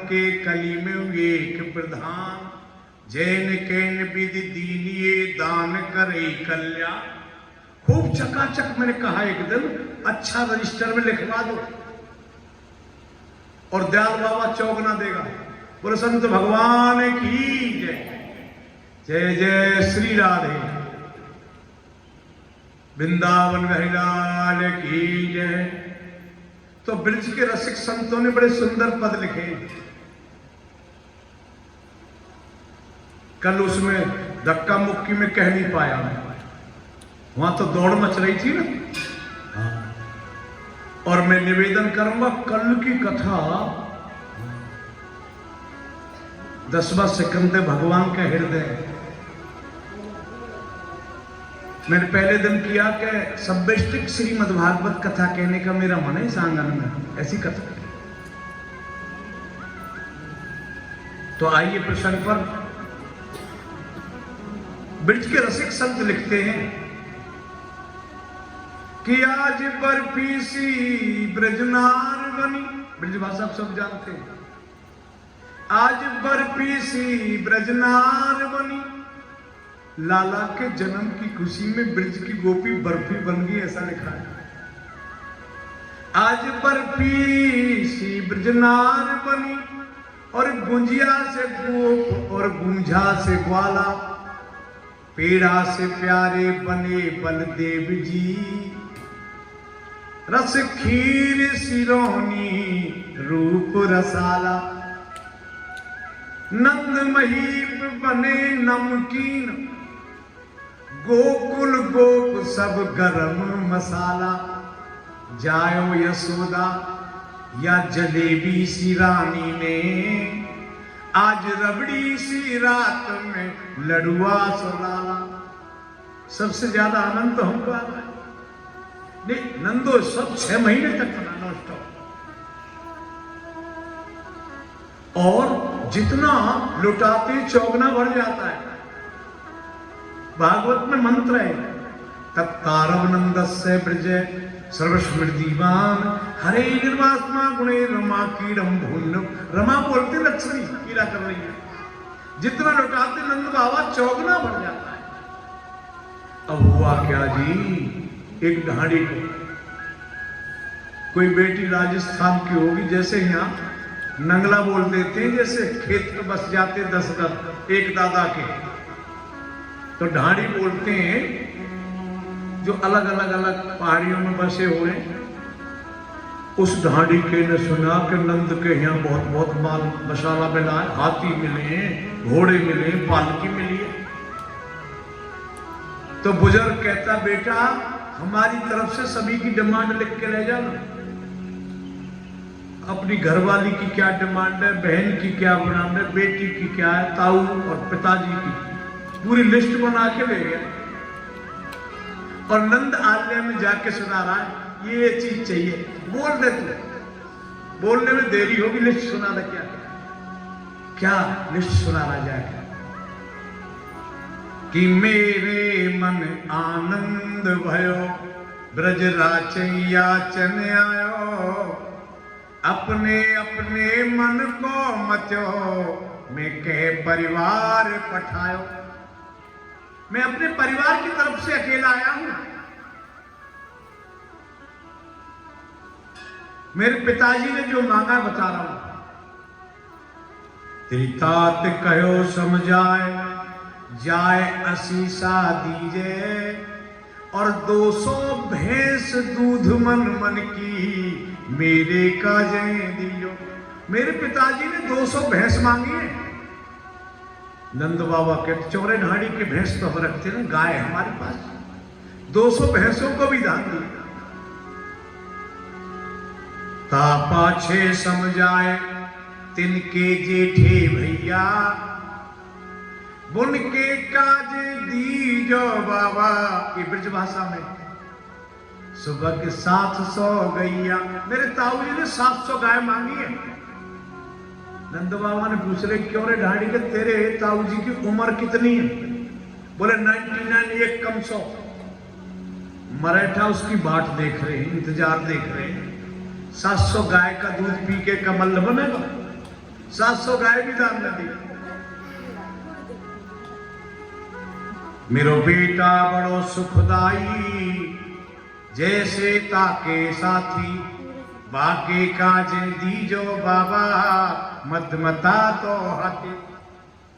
के कली में एक प्रधान, जैन कैन विधि दीनिये दान करे कल्याण। खूब चकाचक मैंने कहा एक दिन, अच्छा रजिस्टर में लिखवा दो और दयाल बाबा चौगना देगा। बोले संत भगवान की जय। जय जय श्री राधे, वृंदावन बिहारी लाल की जय। तो ब्रज के रसिक संतों ने बड़े सुंदर पद लिखे। कल उसमें धक्का मुक्की में कह नहीं पाया, वहां तो दौड़ मच रही थी ना। और मैं निवेदन करूंगा, कल की कथा 10वां सेकंड भगवान का हृदय। मैंने पहले दिन किया कि सब्यष्टिक श्रीमद् भागवत कथा कहने का मेरा मन है इस आंगन में, ऐसी कथा। तो आइए प्रसंग पर। ब्रज के रसिक संत लिखते हैं कि आज बर्फी सी ब्रजनार बनी। ब्रज भाषा आप सब जानते हैं। आज बर्फी सी ब्रजनार बनी, लाला के जन्म की खुशी में ब्रज की गोपी बर्फी बन गई, ऐसा लिखा है। आज बर्फी सी ब्रजनार बनी, और गुंजिया से गोप और गुंझा से ग्वाला, पेड़ा से प्यारे बने बलदेव जी, रस खीर सिरोनी रूप रसाला, नंद महीप बने नमकीन, गोकुल गोप सब गरम मसाला, जायो यशोदा या जलेबी सी रानी ने, आज रबड़ी सी रात में लड़ुआ सुलाला। सबसे ज्यादा आनंद तो हमको आता है। नहीं, नंदो सब 6 महीने तक बनाना स्टॉप। और जितना लुटाते चौगना बढ़ जाता है। भागवत में मंत्र है, तत्तारव नंदस्य ब्रज सर्वस्मृतिवान, हरे निर्वासमा गुणे रमा कीड़म भून्न। रमा बोलते लक्ष्मी कीड़ा कर रही है। जितना लुटाते नंद बाबा चौगना बढ़ जाता है। अब हुआ क्या जी, एक ढाड़ी को कोई बेटी राजस्थान की होगी, जैसे यहाँ नंगला बोल देते हैं, जैसे खेत में बस जाते 10 घर एक दादा के, तो ढाड़ी बोलते हैं जो अलग अलग अलग पहाड़ियों में बसे हुए। उस ढाड़ी के ने सुना कि नंद के यहाँ बहुत बहुत माल मसाला मिला है, हाथी मिले, घोड़े मिले, पालकी मिली है। तो बुजुर्ग कहता, बेटा हमारी तरफ से सभी की डिमांड लिख के ले जाना। अपनी घरवाली की क्या डिमांड है, बहन की क्या डिमांड है, बेटी की क्या है, ताऊ और पिताजी की पूरी लिस्ट बना के ले गया। और नंद आलय में जाके सुना रहा है, ये चीज चाहिए, बोल दे तू। बोलने में देरी होगी, लिस्ट सुना दे। क्या क्या लिस्ट सुना रहा जाए कि मेरे मन आनंद भयो, ब्रज राचैया चन आयो, अपने अपने मन को मत्यो, मैं के परिवार पठायो। मैं अपने परिवार की तरफ से अकेला आया हूं। मेरे पिताजी ने जो मांगा बता रहा हूं। तेरी तात कहो समझाए, जाए असीसा दीजे, और 200 भैंस दूध मन मन की, मेरे काजे दियो। मेरे पिताजी ने 200 भैंस मांगी है। नंद बाबा कहते, चौरे ढाड़ी के भैंस तो हम रखते ना, गाय हमारे पास, 200 भैंसों को भी दान दिया। ता पाछे समझाए तिनके जेठे भैया, बुन के काजे दीजो बाबा। ये ब्रज भाषा में सुबह के 700 गैया। मेरे ताऊ जी ने 700 गाय मांगी है। नंद बाबा ने पूछ रहे, क्यों रे ढाड़ी के तेरे ताऊ जी की उम्र कितनी है? बोले 99, एक कम 100। मराठा उसकी बाट देख रहे हैं, इंतजार देख रहे हैं। 700 गाय का दूध पी के कमल बनेगा। 700 गाय भी दान में दी। मेरो बेटा बड़ो सुखदाई, जैसे ताके साथी बाके काजे दीजो बाबा, मत तो हाथी।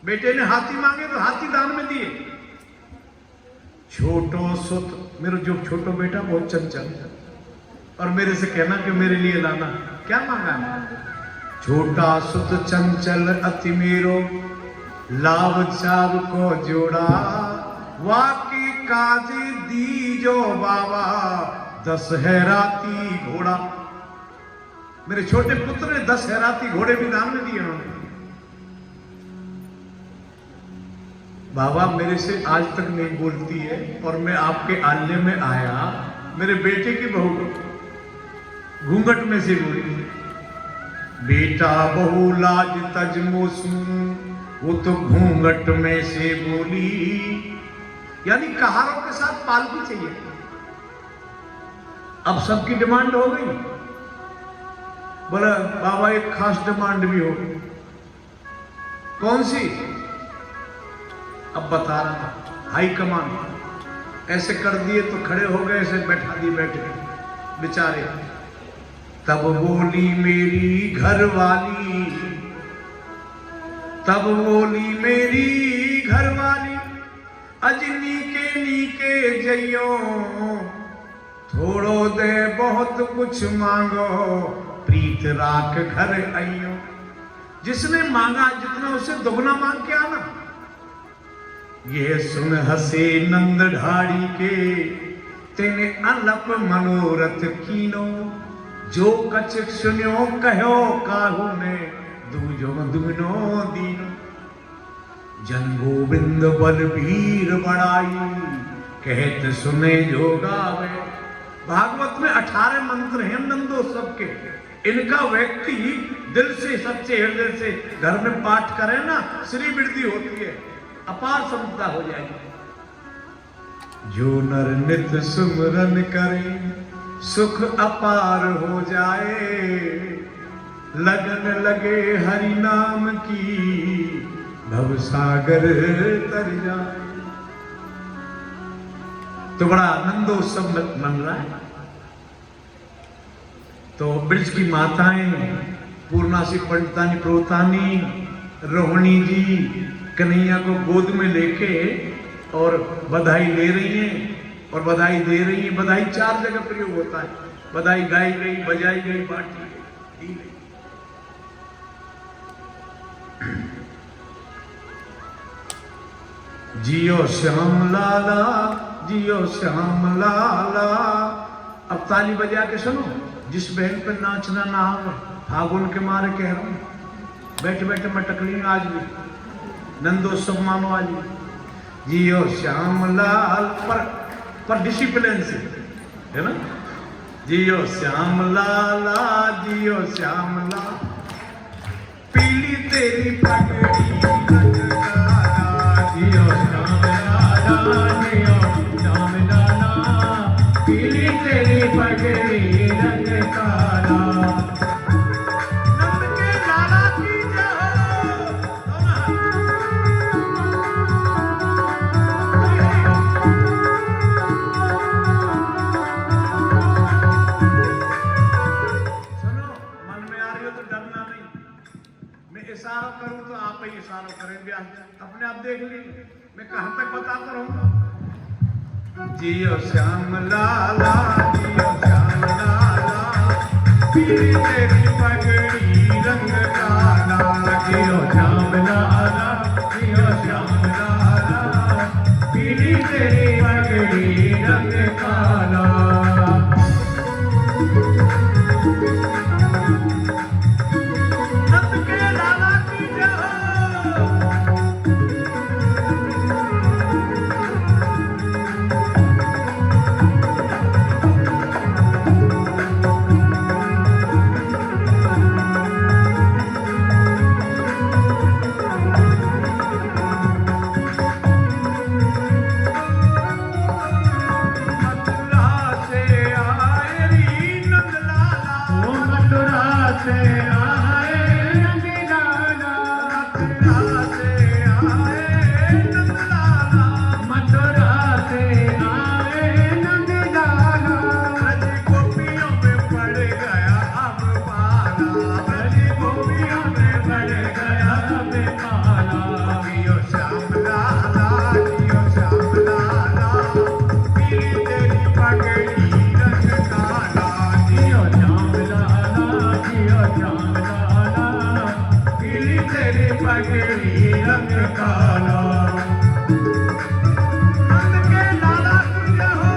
बेटे ने हाथी मांगे तो हाथी दान में दिए। छोटो सुत, मेरा जो छोटो बेटा बहुत चंचल, और मेरे से कहना कि मेरे लिए लाना, क्या मांगा है? छोटा सुत चंचल अति मेरो, लाभ चाव को जोड़ा, वाकी काजी दीजो बाबा, 10 हैराती घोड़ा। मेरे छोटे पुत्र ने 10 हैराती घोड़े भी दान में दिए उन्होंने। बाबा मेरे से आज तक नहीं बोलती है, और मैं आपके आल्य में आया, मेरे बेटे की बहू घूंघट में से बोली, बेटा बहू लाज तजमोसू, वो तो घूंघट में से बोली। यानी कहारों के साथ पालकी चाहिए। अब सबकी डिमांड हो गई। बोला बाबा एक खास डिमांड भी हो गई। कौन सी? अब बता रहा, हाई कमान ऐसे कर दिए तो खड़े हो गए, ऐसे बैठा दिए बैठे बेचारे। तब बोली मेरी घरवाली, तब बोली मेरी घरवाली, अजनी के नीके जइयो, थोड़ो दे बहुत कुछ मांगो, प्रीत राख घर आइयो। जिसने मांगा जितना उसे दुगना मांग के आना। ये सुन हसे नंद ढाड़ी के, तेने अलप मनोरथ कीनो, जो कछ सुन्यो कहो काहू ने, दूजो दुगनो दीनो। जन गोविंद बलबीर बड़ाई, कहत सुने जो गावे। भागवत में 18 मंत्र हैं नंदोत्सव के। इनका व्यक्ति दिल से सच्चे हृदय से घर में पाठ करे ना, श्री वृद्धि होती है, अपार समता हो जाएगी। जो नर नित सुमरन करे, सुख अपार हो जाए, लगन लगे हरि नाम की, भव सागर तर जाए। तो बड़ा आनंदोत्सव मन रहा है। तो ब्रज की माताएं पूर्णासी पंडितानी प्रोतानी रोहिणी जी कन्हैया को गोद में लेके और बधाई ले रही हैं और बधाई दे रही हैं। बधाई 4 जगह प्रयोग होता है। बधाई गाई गई, बजाई गई, बांटी गई, दी गई। जियो श्याम लाला, जियो श्याम लाला। अब ताली बजा के सुनो। जिस बहन पे नाचना ना हो, फागुन के मारे कह रहा हूं, बैठे बैठे मटकली आज भी नंदोत्सव मानो आज भी। जियो श्याम लाल, पर डिसिप्लिन से, है ना। जियो श्याम लाला, जियो श्याम लाल, पीली तेरी पगड़ी जियो श्याम लाला, जियो श्याम लाला, पीली तेरी पगड़ी रंग काला। नंद के लाला की जय सुनो, मन में आ रही हो तो डरना नहीं। मैं इशारा करूं तो आप ही इशारा करेंगे, अपने आप देख लीजिए मैं कहां तक बताता रहूंगा। जियो श्याम लाला, जियो श्याम लाला, पीली तेरी पगड़ी रंग काला। जियो श्याम लाला, जियो श्याम लाला, पीली तेरी पगड़ी रंग काला। नंद के लाला की जय। तेरी पगड़ी रंग काला। नंद के लाला की जय हो।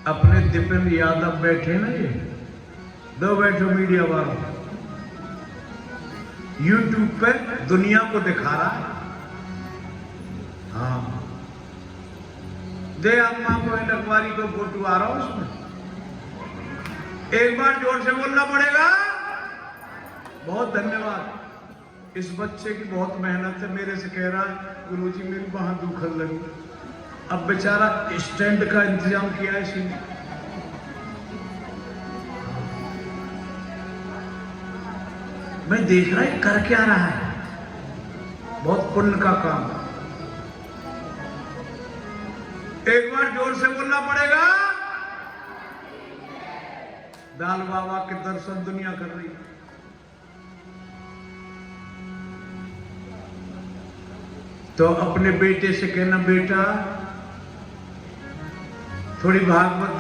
अपने दीपेंद्र यादव बैठे ना, ये दो बैठो मीडिया वालों, यूट्यूब पे दुनिया को दिखा रहा है। हाँ, दे अम्मा को लखवारी को फोटो आ रहा हूं उसमें, एक बार जोर से बोलना पड़ेगा। बहुत धन्यवाद, इस बच्चे की बहुत मेहनत है। मेरे से कह रहा है गुरुजी मेरी वहां दुखन लगी, अब बेचारा स्टैंड का इंतजाम किया है इसी। मैं देख रहा है कर क्या रहा है, बहुत पुण्य का काम। एक बार जोर से बोलना पड़ेगा। दाल बाबा के दर्शन दुनिया कर रही है। तो अपने बेटे से कहना, बेटा थोड़ी भागवत